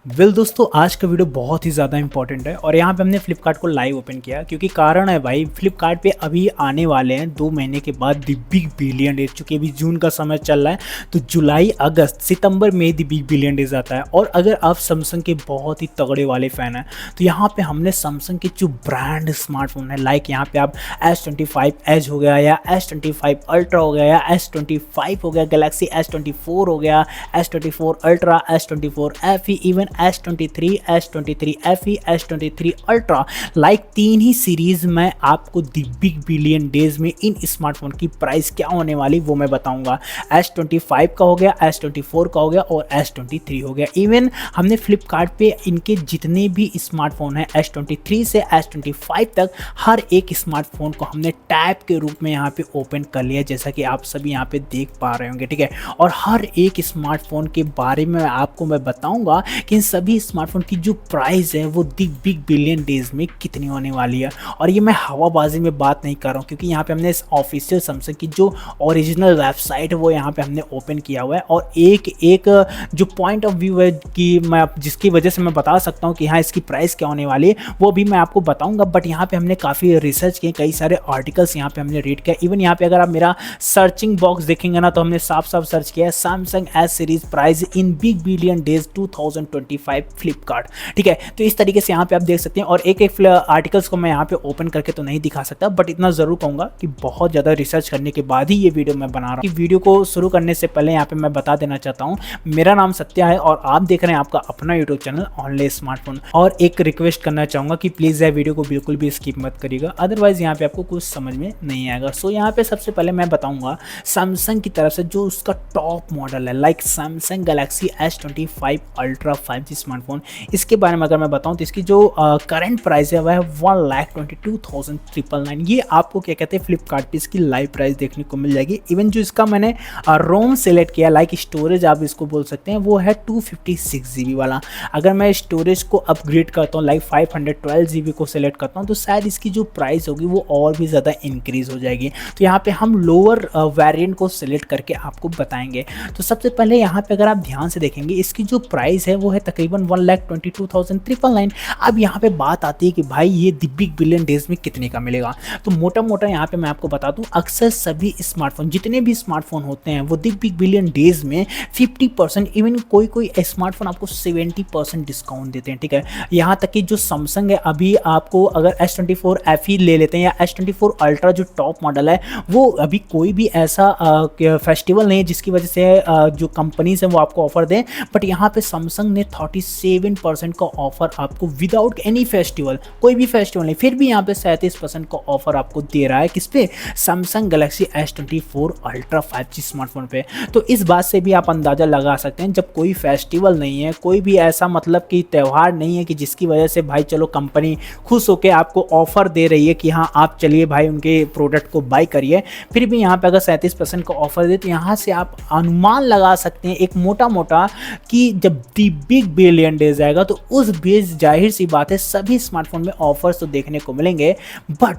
दोस्तों आज का वीडियो बहुत ही ज़्यादा इंपॉर्टेंट है और यहाँ पे हमने फ्लिपकार्ट को लाइव ओपन किया क्योंकि कारण है भाई फ्लिपकार्ट पे अभी आने वाले हैं 2 महीने के बाद दी बिग बिलियन डेज। चूँकि अभी जून का समय चल रहा है तो जुलाई अगस्त सितंबर में दी बिग बिलियन डेज आता है। और अगर आप सैमसंग के बहुत ही तगड़े वाले फ़ैन हैं तो यहाँ पे हमने सैमसंग के जो ब्रांड स्मार्टफोन है लाइक यहाँ पे आप S25 एज हो गया या S25 अल्ट्रा हो गया या S25 हो गया, गैलेक्सी S24 हो गया, S24 ultra, S24 FE, even S23, S23 FE, S23 ultra, like 3 ही सीरीज में आपको दी बिग बिलियन डेज में इन स्मार्टफोन की प्राइस क्या होने वाली वो मैं बताऊंगा। S25 का हो गया, S24 का हो गया और S23 हो गया। इवन हमने फ्लिपकार्ट पे इनके जितने भी स्मार्टफोन हैं S23 से S25 तक हर एक स्मार्टफोन को हमने टैब के रूप में यहाँ पे ओपन कर लिया, जैसा कि आप सभी यहाँ पे देख पा रहे होंगे, ठीक है। और हर एक स्मार्टफोन के बारे में आपको मैं बताऊंगा कि इन सभी स्मार्टफोन की जो प्राइस है वो दी बिग बिलियन डेज में कितनी होने वाली है। और ये मैं हवाबाजी में बात नहीं कर रहा हूँ क्योंकि यहाँ पे हमने ऑफिशियल सैमसंग की जो ओरिजिनल वेबसाइट है वो यहाँ पे हमने ओपन किया हुआ है और एक एक जो पॉइंट ऑफ व्यू है कि मैं जिसकी वजह से मैं बता सकता हूँ कि हाँ इसकी प्राइस क्या होने वाली है वो भी मैं आपको बताऊँगा। बट यहाँ पे हमने काफ़ी रिसर्च किए, कई सारे आर्टिकल्स यहाँ पे हमने रीड किया। इवन यहाँ पे अगर आप मेरा सर्चिंग बॉक्स देखेंगे ना तो हमने साफ साफ सर्च किया है Samsung S series price in big billion days 2025 Flipkart, ठीक है। तो इस तरीके से यहाँ पे आप देख सकते हैं और एक एक आर्टिकल्स को मैं यहाँ पे ओपन करके तो नहीं दिखा सकता, बट इतना जरूर कहूँगा कि बहुत ज़्यादा रिसर्च करने के बाद ही ये वीडियो मैं बना रहा हूँ। वीडियो को शुरू करने से पहले यहाँ पे मैं बता देना चाहता हूँ मेरा नाम सत्या है और आप देख रहे हैं आपका अपना यूट्यूब चैनल ऑनलाइन स्मार्टफोन। और एक रिक्वेस्ट करना चाहूँगा कि प्लीज़ यह वीडियो को बिल्कुल भी स्किप मत करिएगा, अदरवाइज यहाँ पे आपको कुछ समझ में नहीं आएगा। सो यहाँ पे सबसे पहले मैं बताऊँगा सैमसंग की तरफ से जो उसका टॉप मॉडल है like Samsung Galaxy S25 ultra 5G smartphone, इसके बारे में अगर मैं बताऊं तो इसकी जो करंट प्राइस है वह है 1,22,999। ये आपको क्या कहते हैं फ्लिपकार्ट पे इसकी लाइव प्राइस देखने को मिल जाएगी। इवन जो इसका मैंने रोम सेलेक्ट किया लाइक स्टोरेज आप इसको बोल सकते हैं वो है 256 GB वाला। अगर मैं स्टोरेज को अपग्रेड करता हूँ लाइक 512 GB को सेलेक्ट करता हूँ तो शायद इसकी जो प्राइस होगी वो और भी ज़्यादा इंक्रीज हो जाएगी। तो यहाँ पे हम लोअर वेरिएंट को सिलेक्ट करके आपको बताएंगे। तो सबसे पहले यहाँ पे अगर आप ध्यान से देखेंगे इसकी जो प्राइस है वो है तकरीबन 1,22,999। अब यहाँ पे बात आती है कि भाई ये दी बिग बिलियन डेज में कितने का मिलेगा। तो मोटा मोटा यहाँ पे मैं आपको बता दूं अक्सर सभी स्मार्टफोन जितने भी स्मार्टफोन होते हैं वो दी बिग बिलियन डेज में 50%, इवन कोई कोई स्मार्टफोन आपको 70% डिस्काउंट देते हैं, ठीक है। यहाँ तक कि जो सैमसंग है अभी आपको अगर S24 FE ले लेते हैं या S24 अल्ट्रा जो टॉप मॉडल है वो अभी कोई भी ऐसा फेस्टिवल नहीं है जिसकी वजह से जो कंपनीज हैं वो आपको ऑफर दें, बट यहाँ पे सैमसंग ने 37% का ऑफर आपको विदाउट एनी फेस्टिवल, कोई भी फेस्टिवल नहीं, फिर भी यहाँ पे 37% का ऑफर आपको दे रहा है किस पे, Samsung Galaxy S24 ultra 5G smartphone पे। तो इस बात से भी आप अंदाजा लगा सकते हैं जब कोई फेस्टिवल नहीं है, कोई भी ऐसा मतलब कि त्यौहार नहीं है कि जिसकी वजह से भाई चलो कंपनी खुश होकर आपको ऑफर दे रही है कि हाँ आप चलिए भाई उनके प्रोडक्ट को बाय करिए, फिर भी यहाँ पे अगर 37% का ऑफर दे तो यहाँ से आप अनुमान लगा सकते हैं एक मोटा मोटा कि जब दी बिग बिलियन डेज आएगा तो उस बेस जाहिर सी बात है सभी स्मार्टफोन में ऑफर्स तो देखने को मिलेंगे, बट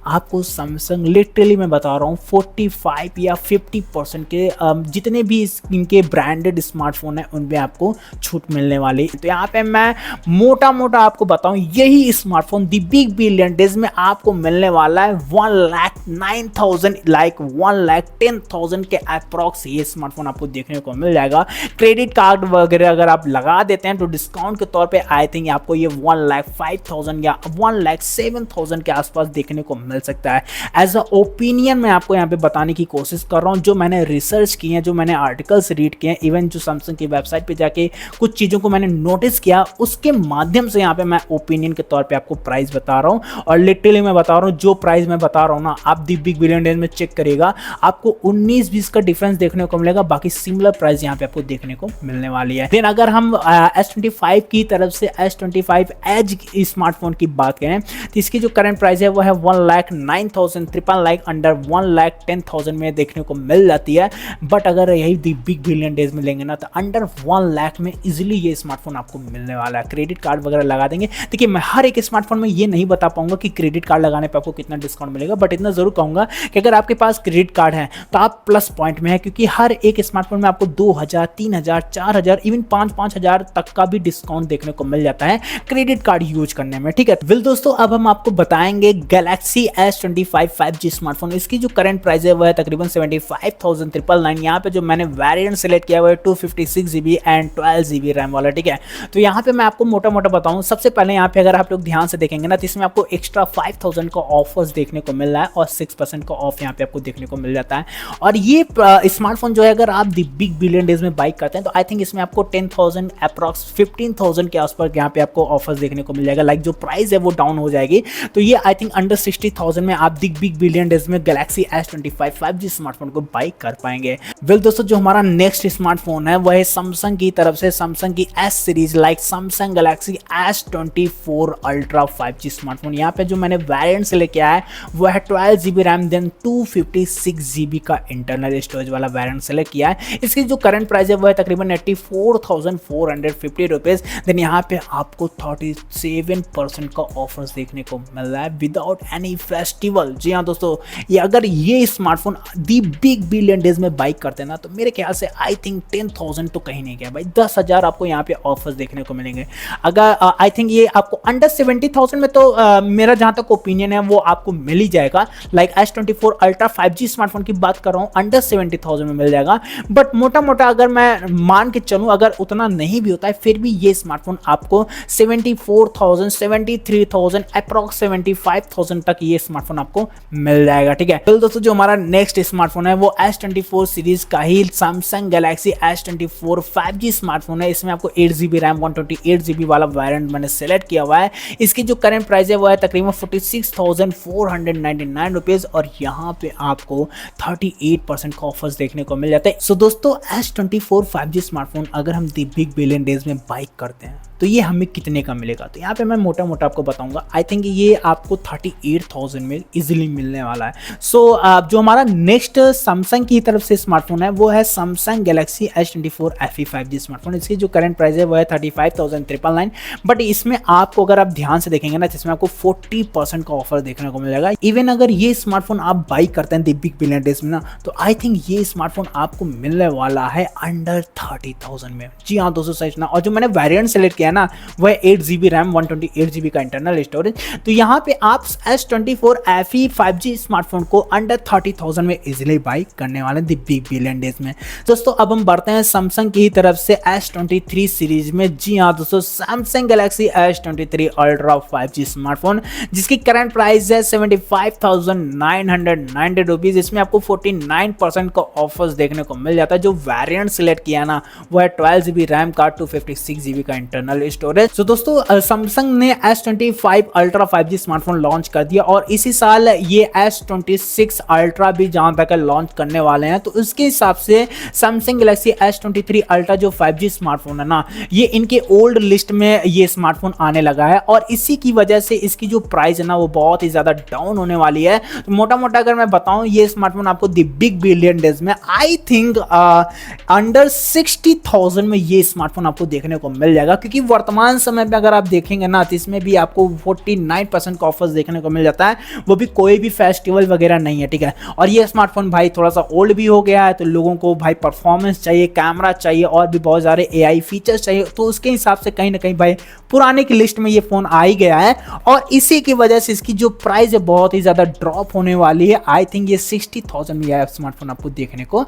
आपको सैमसंग लिटरली मैं बता रहा हूँ 45 या 50% के जितने भी इनके ब्रांडेड स्मार्टफोन है उनमें आपको छूट मिलने वाली। तो यहाँ पे मैं मोटा मोटा आपको बताऊँ यही smartphone the big billion days में आपको मिलने वाला है 1,09,000 लाइक 1,10,000 के अप्रॉक्स ये स्मार्टफोन आपको देखने को मिल जाएगा। क्रेडिट कार्ड वगैरह अगर आप लगा देते हैं तो डिस्काउंट के तौर पर आई थिंक आपको ये 1,05,000 या 1,07,000 के आसपास देखने को मिल सकता है। एज अ ओपिनियन मैं आपको यहाँ पे बताने की कोशिश कर रहा हूँ जो मैंने रिसर्च की है, जो मैंने आर्टिकल्स रीड किए हैं, इवन जो सैमसंग की वेबसाइट पे जाके कुछ चीज़ों को मैंने नोटिस किया उसके माध्यम से यहाँ पे मैं ओपिनियन के तौर पे आपको प्राइस बता रहा हूँ। और लिटरली मैं बता रहा हूँ जो प्राइस मैं बता रहा हूँ ना आप दी बिग बिलियन डेज में चेक करिएगा आपको 19-20 का डिफरेंस देखने को मिलेगा, बाकी सिमिलर प्राइस यहाँ पे आपको देखने को मिलने वाली है। देन अगर हम S25 की तरफ से S25 एज स्मार्टफोन की बात करें तो इसकी जो करंट प्राइस है वो है 1,09,000 1,00,000 अंडर 1,10,000 में देखने को मिल जाती है। बट अगर यही दी बिग बिलियन डेज में लेंगे ना तो अंडर 1,00,000 में इजीली ये स्मार्टफोन आपको मिलने वाला है। क्रेडिट कार्ड वगैरह लगा देंगे। देखिए मैं हर एक स्मार्टफोन में ये नहीं बता पाऊंगा कि क्रेडिट कार्ड लगाने पर आपको कितना डिस्काउंट मिलेगा, बट इतना जरूर कहूंगा कि अगर आपके पास क्रेडिट कार्ड है तो आप प्लस पॉइंट में है, क्योंकि हर एक स्मार्टफोन में आपको 2,000 3,000 4,000 इवन 5,000 तक का भी डिस्काउंट देखने को मिल जाता है क्रेडिट कार्ड यूज करने में। ठीक है वेल दोस्तों, अब हम आपको बताएंगे गैलेक्सी S25 5G स्मार्टफोन। इसकी जो करंट प्राइस है वो है तकरीबन 75,999। यहाँ पे जो मैंने वेरिएंट सेलेक्ट किया हुआ है 256GB एंड 12GB रैम वाला। ठीक है, तो यहाँ पे मैं आपको मोटा मोटा बताऊँ। सबसे पहले यहाँ पे अगर आप लोग ध्यान से देखेंगे ना तो इसमें आपको एक्स्ट्रा 5,000 का ऑफर्स देखने को मिल रहा है और 6% का ऑफ यहाँ पे आपको देखने को मिल जाता है। और ये स्मार्टफोन जो है अगर आप दी बिग बिलियन डेज में बाइक करते हैं तो आई थिंक इसमें आपको 10,000 अप्रॉक्स 15,000 के आसपास यहाँ पे आपको ऑफर्स देखने को मिल जाएगा। लाइक जो प्राइस है वो डाउन हो जाएगी। तो ये आई थिंक अंडर 60,000 में आप दी बिग बिलियन डेज में गैलेक्सी S25 5G स्मार्टफोन को बाइक कर पाएंगे। वेल दोस्तों, जो हमारा नेक्स्ट स्मार्टफोन है वह है सैमसंग की तरफ से सैमसंग की S series like Samsung Galaxy S24 ultra 5G smartphone. यहाँ पे जो मैंने वेरिएंट से लेके आया है वो है 12GB रैम देन 256GB का इंटरनल स्टोरेज वाला वेरिएंट सेलेक्ट किया है। इसकी जो करंट प्राइस है वो है तकरीबन 84,450 रुपीज। देन यहाँ पे आपको 37% का ऑफर्स देखने को मिल रहा है विदाउट एनी फेस्टिवल। जी हाँ दोस्तों, ये अगर ये smartphone the big billion days में बाइक करते हैं ना तो मेरे ख्याल से आई थिंक 10,000 तो कहीं नहीं गया भाई, 10,000 आपको यहाँ पे ऑफर्स देखने को मिलेंगे। अगर आई थिंक ये आपको अंडर 70,000 में तो मेरा जहाँ तक ओपिनियन है वो आपको मिल ही जाएगा। Like S24 ultra 5G smartphone की बात कर रहा हूँ, अंडर 70,000 में मिल जाएगा। बट मोटा मोटा अगर मैं मान के चलूँ अगर उतना नहीं भी होता है फिर भी ये स्मार्टफोन आपको 74,000 73,000 अप्रॉक्स 75,000 तक ये स्मार्टफोन आपको मिल जाएगा। ठीक है, तो दोस्तों जो हमारा नेक्स्ट स्मार्टफोन है वो S24 सीरीज का ही Samsung Galaxy S24 5G smartphone है। इसमें आपको 8GB रैम 128GB वाला वेरिएंट मैंने सेलेक्ट किया हुआ है। इसकी जो करंट प्राइस है वो है तकरीबन 46,499 रुपीज और यहाँ पे आपको 38% का ऑफर्स देखने को मिल जाते हैं। सो दोस्तों S24 5G स्मार्टफोन अगर हम दी बिग बिलियन डेज में बाइक करते हैं तो ये हमें कितने का मिलेगा, तो यहाँ पे मैं मोटा मोटा आपको बताऊंगा। आई थिंक ये आपको 38,000 में इजीली मिलने वाला है। सो जो हमारा नेक्स्ट सैमसंग की तरफ से स्मार्टफोन है वो है Samsung Galaxy S24 FE 5G smartphone. इसकी जो करंट प्राइस है वो है 35,999। बट इसमें आपको अगर आप ध्यान से देखेंगे ना जिसमें आपको 40% का ऑफर देखने को मिलेगा। इवन अगर ये स्मार्टफोन आप बाई करते हैं दी बिग बिलियन डेज में ना तो आई थिंक ये स्मार्टफोन आपको मिलने वाला है अंडर 30,000 में। जी हाँ दोस्तों, सही सुना। और जो मैंने वेरिएंट सेलेक्ट किया ना वह 8GB रैम 128GB का इंटरनल स्टोरेज। तो यहाँ पे आप S24 FE 5G स्मार्टफोन को अंडर 30,000 में इजीली बाई करने वाले दी बिग बिलियन डेज में। दोस्तों अब हम बढ़ते हैं सैमसंग की तरफ से S23 सीरीज में। जी हाँ दोस्तों, Samsung Galaxy S23 ultra 5G smartphone जिसकी करंट प्राइस है 75,990 रुपीज। इसमें आपको 49% का ऑफर्स देखने को मिल जाता है। जो वेरिएंट सिलेक्ट किया ना वो है 12GB रैम का 256GB का इंटरनल स्टोरेज। तो दोस्तों सैमसंग ने S25 ultra 5G smartphone launch कर दिया और इसी साल ये S26 अल्ट्रा भी जहां तक लॉन्च करने वाले हैं। तो उसके हिसाब से सैमसंग गैलेक्सी S23 अल्ट्रा जो 5G स्मार्टफोन है ना ये इनके ओल्ड लिस्ट में ये स्मार्टफोन आने लगा है और इसी की वजह से इसकी जो प्राइस है ना वो बहुत ही ज्यादा डाउन होने वाली है। तो मोटा मोटा अगर मैं बताऊं ये स्मार्टफोन आपको दी बिग बिलियन डेज में आई थिंक अंडर 60,000 में ये स्मार्टफोन आपको देखने को मिल जाएगा, क्योंकि वर्तमान समय में अगर आप देखेंगे ना तो इसमें भी आपको 49% का ऑफर्स देखने को मिल जाता है, वो भी कोई भी फेस्टिवल वगैरह नहीं है। ठीक है, और ये स्मार्टफोन भाई थोड़ा सा ओल्ड भी हो गया है तो लोगों को भाई परफॉर्मेंस चाहिए, कैमरा चाहिए और भी बहुत सारे AI फीचर्स चाहिए। तो उसके हिसाब से कहीं ना कहीं भाई पुराने की लिस्ट में ये फोन आ ही गया है और इसी की वजह से इसकी जो प्राइस है बहुत ही ज्यादा ड्रॉप होने वाली है। आई थिंक ये 60,000 में यह स्मार्टफोन आपको देखने को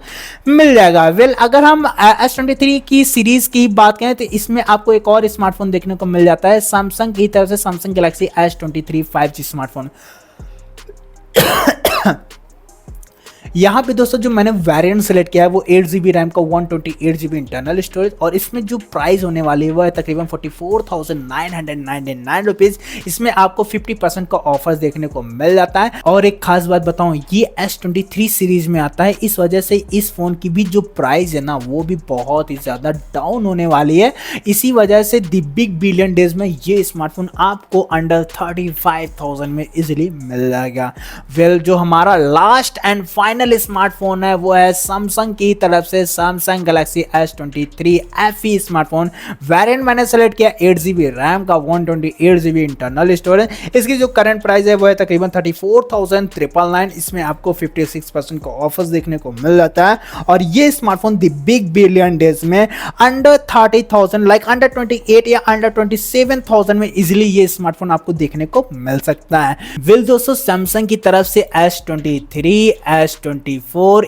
मिल जाएगा। वेल अगर हम S23 की सीरीज की बात करें तो इसमें आपको एक और स्मार्टफोन देखने को मिल जाता है सैमसंग की तरफ से Samsung Galaxy S23 5G smartphone. यहाँ पे दोस्तों जो मैंने वेरिएंट सेलेक्ट किया है वो 8GB रैम का 128GB इंटरनल स्टोरेज, और इसमें जो प्राइस होने वाली है वो है तकरीबन 44,999 रुपीज़। इसमें आपको 50% का ऑफर्स देखने को मिल जाता है। और एक खास बात बताऊं, ये S23 सीरीज में आता है, इस वजह से इस फोन की भी जो प्राइस है ना वो भी बहुत ही ज़्यादा डाउन होने वाली है। इसी वजह से द बिग बिलियन डेज में ये स्मार्टफोन आपको अंडर 35,000 में इजीली मिल जाएगा। वेल, जो हमारा लास्ट एंड फाइनल स्मार्टफोन है वो है सैमसंग की तरफ से Samsung Galaxy S23 FE smartphone. Variant मैंने सेलेक्ट किया 8GB रैम का 128GB इंटरनल स्टोरेज। इसकी जो करंट प्राइस है वो है तकरीबन 34,999। इसमें आपको 56% का ऑफर्स देखने को मिल जाता है। और ये smartphone the big billion days में अंडर 30,000 लाइक अंडर 28 या अंडर 27,000 में इजीली ये स्मार्टफोन आपको देखने को मिल सकता है। वेल दोस्तों, सैमसंग की तरफ से S23, S24,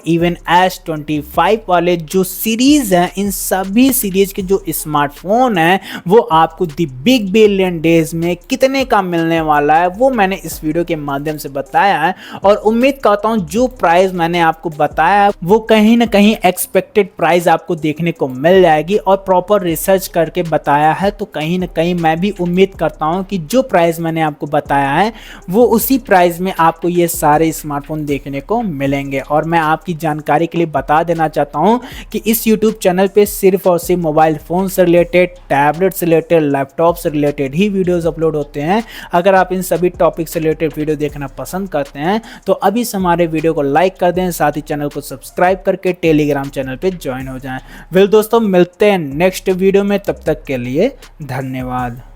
इवन S25 वाले जो सीरीज हैं, इन सभी सीरीज के जो स्मार्टफोन हैं वो आपको द बिग बिलियन डेज में कितने का मिलने वाला है वो मैंने इस वीडियो के माध्यम से बताया है। और उम्मीद करता हूं जो प्राइस मैंने आपको बताया वो कहीं ना कहीं एक्सपेक्टेड प्राइस आपको देखने को मिल जाएगी, और प्रॉपर रिसर्च करके बताया है। तो कहीं ना कहीं मैं भी उम्मीद करता हूं कि जो प्राइस मैंने आपको बताया है वो उसी प्राइस में आपको ये सारे स्मार्टफोन देखने को मिलेंगे। और मैं आपकी जानकारी के लिए बता देना चाहता हूं कि इस YouTube चैनल पे सिर्फ और सिर्फ मोबाइल फ़ोन से रिलेटेड, टैबलेट से रिलेटेड, लैपटॉप से रिलेटेड ही वीडियोस अपलोड होते हैं। अगर आप इन सभी टॉपिक से रिलेटेड वीडियो देखना पसंद करते हैं तो अभी से हमारे वीडियो को लाइक कर दें, साथ ही चैनल को सब्सक्राइब करके टेलीग्राम चैनल पे ज्वाइन हो जाएं। वेल दोस्तों, मिलते हैं नेक्स्ट वीडियो में, तब तक के लिए धन्यवाद।